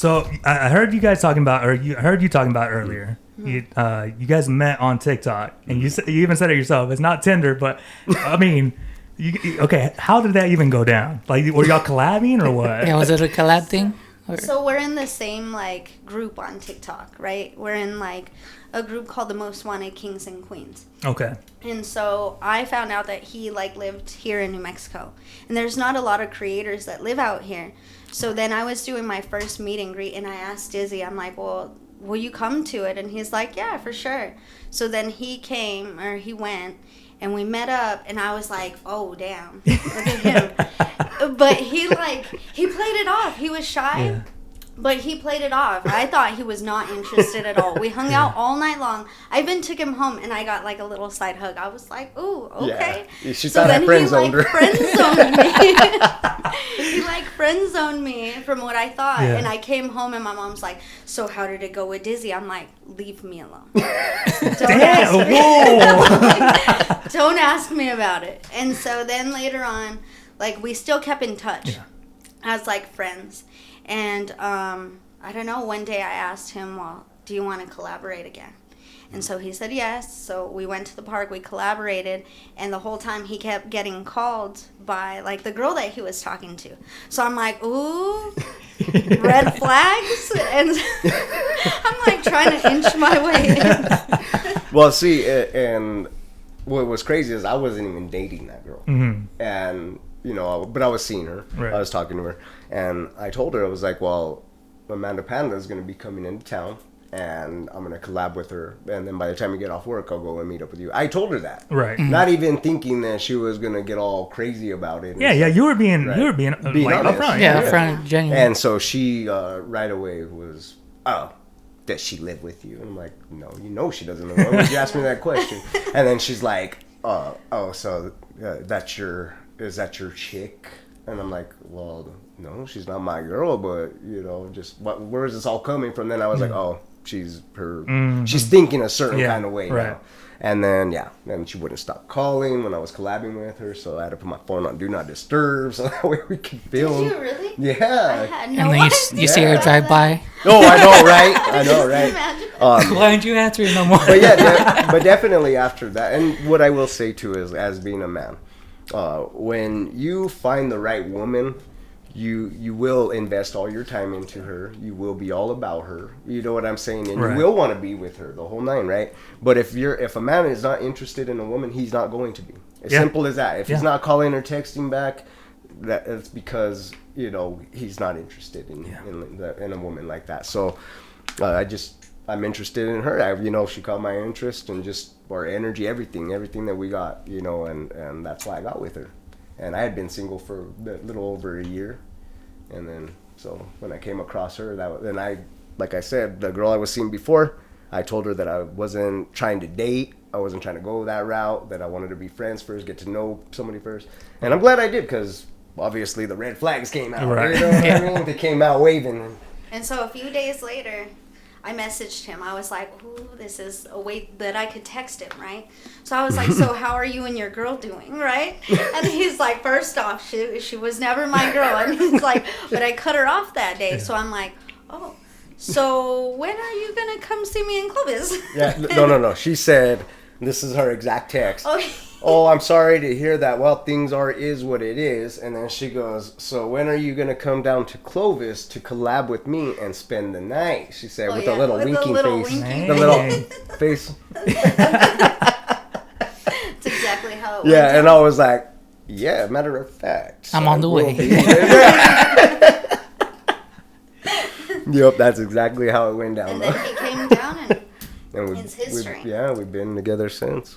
So I heard you guys talking about, or you heard you talking about earlier. You guys met on TikTok, and you even said it yourself. It's not Tinder, but I mean, okay. How did that even go down? Like, were y'all collabing or what? Yeah, was it a collab thing? So we're in the same like group on TikTok, right? We're in like a group called the Most Wanted Kings and Queens. Okay. And so I found out that he like lived here in New Mexico, and there's not a lot of creators that live out here. So then I was doing my first meet and greet, and I asked Dizzy, I'm like, well, will you come to it? And he's like, yeah, for sure. So then he went, and we met up, and I was like, oh, damn, look at him. But he played it off. He was shy. Yeah. But he played it off. I thought he was not interested at all. We hung out all night long. I even took him home, and I got like a little side hug. I was like, ooh, okay. Yeah. She thought I friend-zoned her. Friend-zoned me. He like friend-zoned me from what I thought. Yeah. And I came home, and my mom's like, so how did it go with Dizzy? I'm like, leave me alone. Don't ask me about it. And so then later on, like, we still kept in touch as like friends. And I don't know, one day I asked him, well, do you want to collaborate again? And so he said yes. So we went to the park, we collaborated, and the whole time he kept getting called by like the girl that he was talking to. So I'm like, ooh, red flags? And I'm like trying to inch my way in. Well, see, and what was crazy is I wasn't even dating that girl. Mm-hmm. And, you know, but I was seeing her. Right. I was talking to her. And I told her, I was like, well, Amanda Panda is going to be coming into town, and I'm going to collab with her. And then by the time we get off work, I'll go and meet up with you. I told her that. Right. Mm-hmm. Not even thinking that she was going to get all crazy about it. Yeah, you were being like, upfront. Yeah, upfront, genuine. And so she right away was, oh, does she live with you? And I'm like, no, you know she doesn't live with me. Why would you ask me that question? And then she's like, so is that your chick? And I'm like, well, no, she's not my girl, but, you know, just where is this all coming from? Then I was like, oh, she's thinking a certain kind of way now. And then, then she wouldn't stop calling when I was collabing with her, so I had to put my phone on Do Not Disturb so that way we could film. Did you really? Yeah. I had no and then you see her drive by. Oh, I know, right? Why aren't you answering no more? But yeah, but definitely after that, and what I will say too is, as being a man, when you find the right woman, you will invest all your time into her. You will be all about her. You know what I'm saying? And you will want to be with her the whole nine, right? But if a man is not interested in a woman, he's not going to be. As simple as that. If he's not calling or texting back, that's because, you know, he's not interested in a woman like that. So I'm interested in her. She caught my interest, and just our energy, everything that we got, you know, and that's why I got with her. And I had been single for a little over a year. And then, so when I came across her, like I said, the girl I was seeing before, I told her that I wasn't trying to date. I wasn't trying to go that route, that I wanted to be friends first, get to know somebody first. And I'm glad I did, because obviously the red flags came out. Right. You know what I mean? They came out waving. And so a few days later, I messaged him. I was like, ooh, this is a way that I could text him, right? So I was like, so how are you and your girl doing, right? And he's like, first off, she was never my girl. And he's like, but I cut her off that day. So I'm like, oh, so when are you going to come see me in Clovis? Yeah, no. She said, this is her exact text. Okay. Oh, I'm sorry to hear that. Well, things is what it is. And then she goes, so when are you going to come down to Clovis to collab with me and spend the night? She said, with a little winking face. The little face. That's exactly how it went. Yeah, and I was like, yeah, matter of fact. I'm on the way. Yep, that's exactly how it went down. And then he came down, and it's history. We've been together since.